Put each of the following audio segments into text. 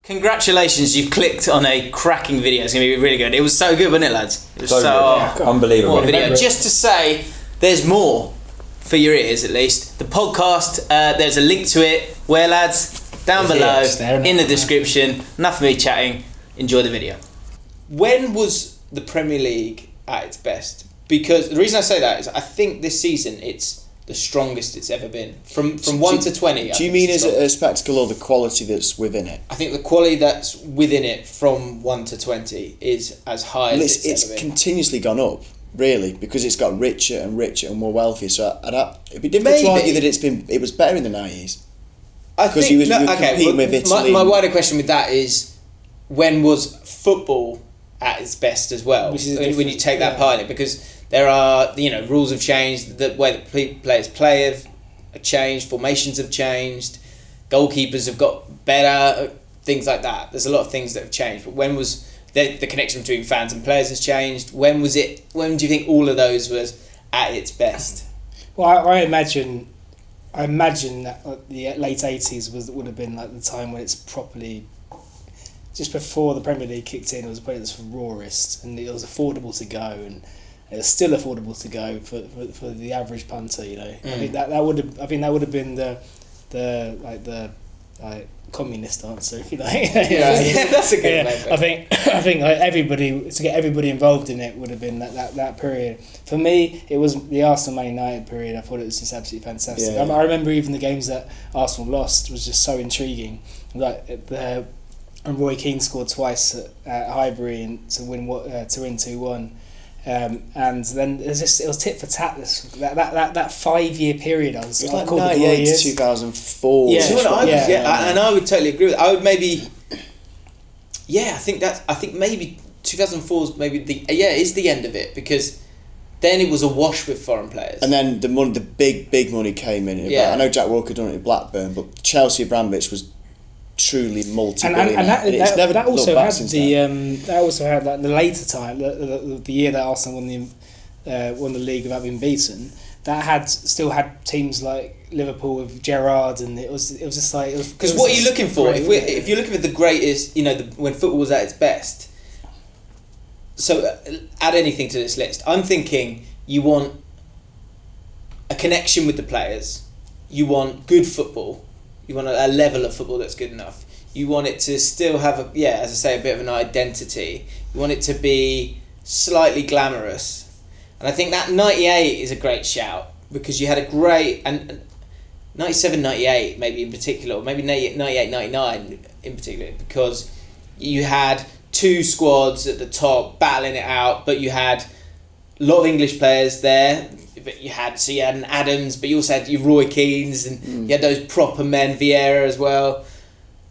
Congratulations, you've clicked on a cracking video. It's going to be really good. It was so good, wasn't it, lads? It was unbelievable. What a video. Just to say, there's more for your ears, at least. The podcast, there's a link to it. Where, lads? Down below, in the description. Enough of me chatting. Enjoy the video. When was the Premier League at its best? Because the reason I say that is I think this season it's the strongest it's ever been. From 1 to 20. Do you mean is it a spectacle or the quality that's within it? I think the quality that's within it from 1 to 20 is as high as it's ever been. Continuously gone up, really, because it's got richer and richer and more wealthy. So it'd be difficult to argue that it was better in the 90s. Because you were competing with Italy. My wider question with that is, when was football at its best as well? When you take that part in it, because there are, rules have changed, the way that players play have changed, formations have changed, goalkeepers have got better, things like that. There's a lot of things that have changed. But when was the connection between fans and players has changed? When do you think all of those was at its best? Well, I imagine that the late 80s would have been like the time when it's properly, just before the Premier League kicked in, it was probably the rawest, and it was affordable to go, and it was still affordable to go for the average punter. I think that would have been the communist answer, if you like. Yeah, that's a good way. I think like everybody, to get everybody involved in it, would have been that period. For me, it was the Arsenal Man United period. I thought it was just absolutely fantastic. Yeah. I remember even the games that Arsenal lost was just so intriguing. And Roy Keane scored twice at Highbury and to win 2-1. And then it was tit for tat. That 5 year period. It was like 98 to 2004. And I would totally agree with that. I would maybe. Yeah, I think maybe 2004 is maybe is the end of it, because then it was awash with foreign players. And then the big money came in. Yeah. I know Jack Walker done it at Blackburn, but Chelsea Abramovich was truly multi-billion. And that also had like the later time, the year that Arsenal won the league without being beaten. That still had teams like Liverpool with Gerrard, and it was just like, because what are you looking for? If you're looking for the greatest, when football was at its best. So add anything to this list. I'm thinking you want a connection with the players. You want good football. You want a level of football that's good enough. You want it to still have a bit of an identity. You want it to be slightly glamorous. And I think that 98 is a great shout, because you had a great, and 97, 98 maybe in particular, or maybe 98, 99 in particular, because you had two squads at the top battling it out, but you had a lot of English players there. But you had an Adams, but you also had your Roy Keanes, and you had those proper men, Vieira as well.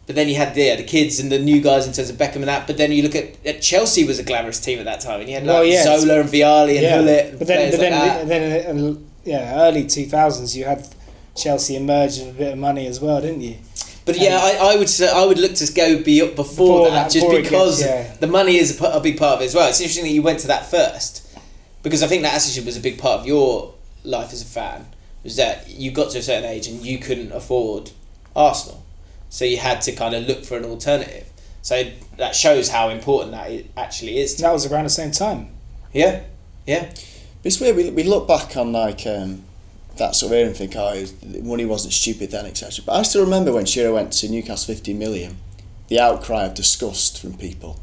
But then you had the kids and the new guys in terms of Beckham and that. But then you look at Chelsea was a glamorous team at that time, and you had Zola and Vialli and Hullet. But then early 2000s you had Chelsea emerge with a bit of money as well, didn't you? But I would look to go before that, just because the money is a big part of it as well. It's interesting that you went to that first, because I think that attitude was a big part of your life as a fan, was that you got to a certain age and you couldn't afford Arsenal. So you had to kind of look for an alternative. So that shows how important that it actually is. That was around the same time. Yeah. It's weird, we look back on that sort of era and think, money wasn't stupid then, etc. But I still remember when Shearer went to Newcastle 15 million, the outcry of disgust from people.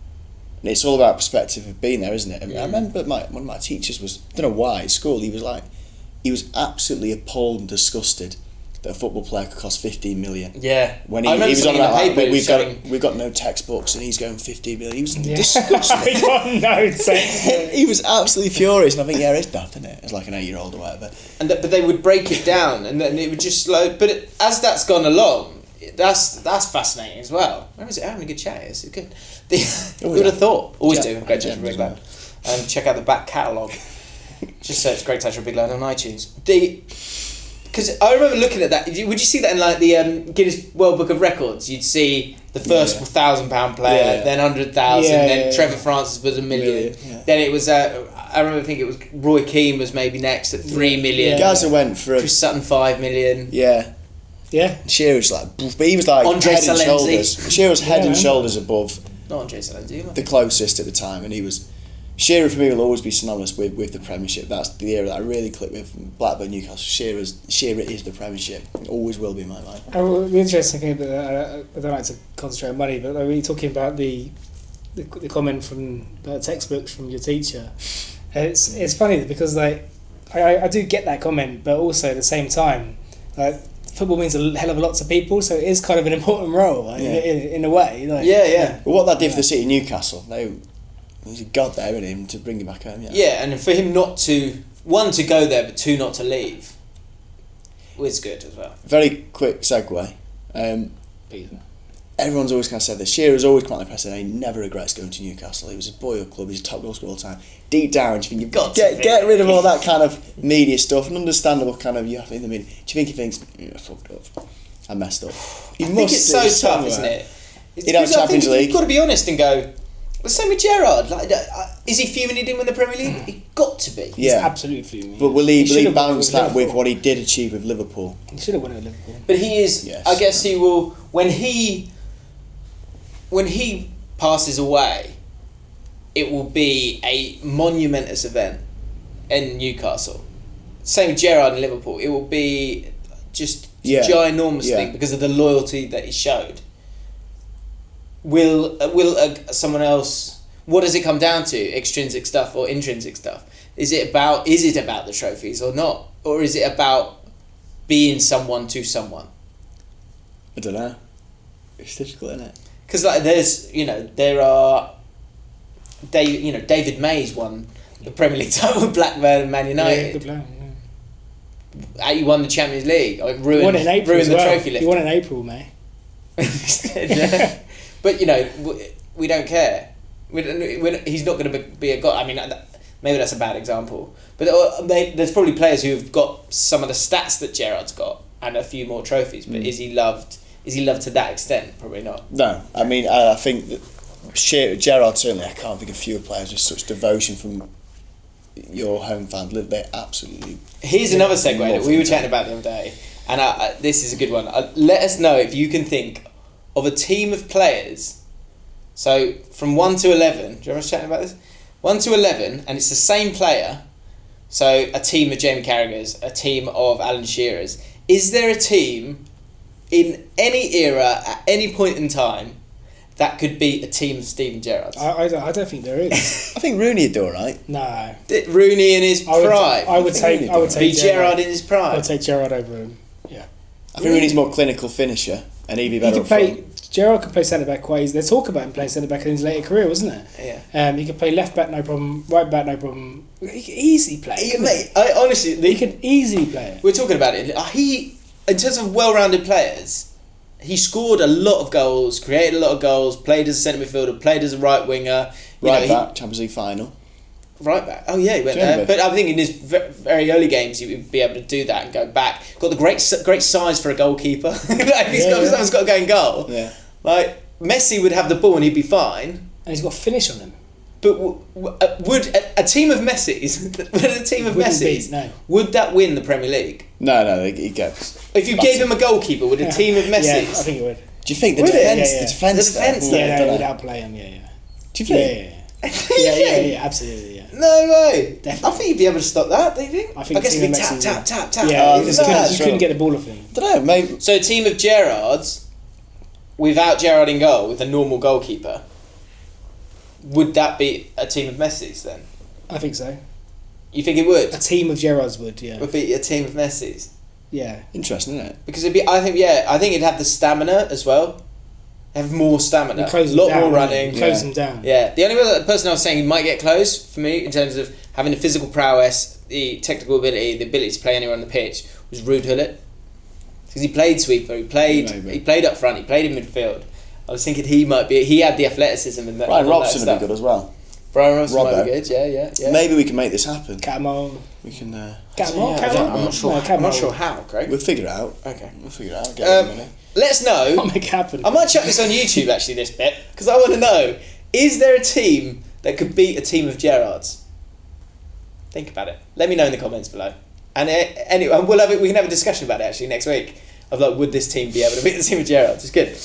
And it's all about perspective of being there, isn't it? I remember one of my teachers I don't know why, at school, he was absolutely appalled and disgusted that a football player could cost 15 million. Yeah. When he was on about we've got no textbooks, and he's going 15 million. He was disgusted. We got no textbooks. He was absolutely furious, and I think it's daft, isn't it? It's like an 8-year-old or whatever. But they would break it down, and then it would just slow. But as that's gone along, that's fascinating as well. Where is it? Having a good chat. It's good. Who would have thought? Always do. Great Touch for a Big Lad. Check out the back catalogue. Just search Great Touch for a Big Lad on iTunes. Because I remember looking at that. Would you see that in like the Guinness World Book of Records? You'd see the first £1,000 player, then 100,000, then Trevor Francis was $1 million. Yeah. Then it was I remember thinking it was Roy Keane was maybe next at 3 million. Gaza went for Chris Sutton 5 million. Yeah. Yeah. Shearer's like, but he was like Andre head and Salenzi. shoulders. Shearer was head Yeah, and man. shoulders above Not Andre Salenzi. the closest at the time, and he was. Shearer for me will always be synonymous with the Premiership. That's the era that I really clicked with Blackburn, Newcastle. Shearer is the Premiership. It always will be in my mind. The interesting thing, but I don't like to concentrate on money, but we were talking about the comment from textbooks from your teacher. It's funny because like I do get that comment, but also at the same time, like football means a hell of a lot to people, so it is kind of an important role like, in a way. Like, But what that did for the city of Newcastle, there's a god there in him to bring him back home. Yeah, and for him not to to go there, but two not to leave was good as well. Very quick segue. Everyone's always kind of said this. Shearer's always quite impressive. And he never regrets going to Newcastle. He was a boyhood club. He's a top goal scorer all the time. Deep down, do you think you've got to get rid of all that kind of media stuff and understandable kind of in the media? Do you think he thinks I fucked up? I messed up. I think it's so tough, isn't it? He'd have Champions League. You've got to be honest and go. The same with Gerrard. Like, is he fuming he didn't win the Premier League? He got to be. He's absolutely fuming. But will he balance that with what he did achieve with Liverpool? He should have won it with Liverpool. But he is. Yes. I guess he will when he passes away. It will be a monumentous event in Newcastle. Same with Gerrard in Liverpool. It will be just a ginormous thing because of the loyalty that he showed. Will someone else? What does it come down to? Extrinsic stuff or intrinsic stuff? Is it about the trophies or not, or is it about being someone to someone? I don't know. It's difficult, isn't it? Because like there are David May's won the Premier League title with Blackburn and Man United. Yeah, good player. Yeah. He won the Champions League. Like, ruined the trophy list. He won in April, May. Yeah. But we don't care. He's not going to be a god. I mean, maybe that's a bad example. But there's probably players who have got some of the stats that Gerrard's got and a few more trophies. But is he loved? Is he loved to that extent? Probably not. No, I mean I think that Gerrard certainly. I can't think of fewer players with such devotion from your home fans. They absolutely. Here's another segue that we were chatting about the other day, and this is a good one. Let us know if you can think of a team of players. So from 1 to 11, do you remember us chatting about this? 1 to 11, and it's the same player. So a team of Jamie Carragher's, a team of Alan Shearer's. Is there a team in any era at any point in time that could beat a team of Steven Gerrard? I don't think there is. I think Rooney would do alright. No. Rooney in his prime. I would take Gerrard in his prime. I would take Gerrard over him. Yeah. I think Rooney's more clinical finisher, and he'd be better up front. Gerrard could play centre back quite easy. They talk about him playing centre back in his later career, wasn't it? Yeah. He could play left back, no problem. Right back, no problem. He could easily play. He could easily play it. We're talking about it. In terms of well-rounded players, he scored a lot of goals, created a lot of goals, played as a centre midfielder, played as a right winger. Right back, Champions League final. Right back. Oh yeah, he went there. But I think in his very early games, he would be able to do that and go back. Got the great size for a goolkeeper. Someone's got to go in goal. Yeah. Like Messi would have the ball and he'd be fine. And he's got a finish on him. But would a team of Messi's? Would that win the Premier League? No, he gets. If you gave him a goalkeeper, would a team of Messi's? Yeah, I think it would. Do you think the Would defence? it? The defence. Yeah, would outplay him. Yeah. Do you think? Yeah, absolutely. Yeah. No way. Definitely. I think you'd be able to stop that. Do you think? I guess it'd be Messi tap. Yeah, You couldn't get the ball off him. Don't know, maybe. So a team of Gerrards, without Gerrard in goal, with a normal goalkeeper, would that be a team of Messi's then? I think so. You think it would? A team of Gerrards would, yeah. Would be a team of Messi's? Yeah. Interesting, isn't it? Because I think it'd have the stamina as well. Have more stamina, a lot more running. Close them down. Yeah. The only other person I was saying who might get close for me in terms of having the physical prowess, the technical ability, the ability to play anywhere on the pitch was Ruud Gullit. Because he played sweeper, he played up front, he played in midfield. I was thinking he had the athleticism and that. Brian Robson would be good as well. Brian Robson might be good, yeah. Maybe we can make this happen. Catamo. We can. I'm not sure how, Craig. We'll figure it out. Okay. We'll figure it out. Get the money. Let us know. I'll make it happen. I might chuck this on YouTube actually, this bit, because I want to know: is there a team that could beat a team of Gerrards? Think about it. Let me know in the comments below. And anyway, we can have a discussion about it actually next week. of like, would this team be able to beat the team of Gerrard? It's good.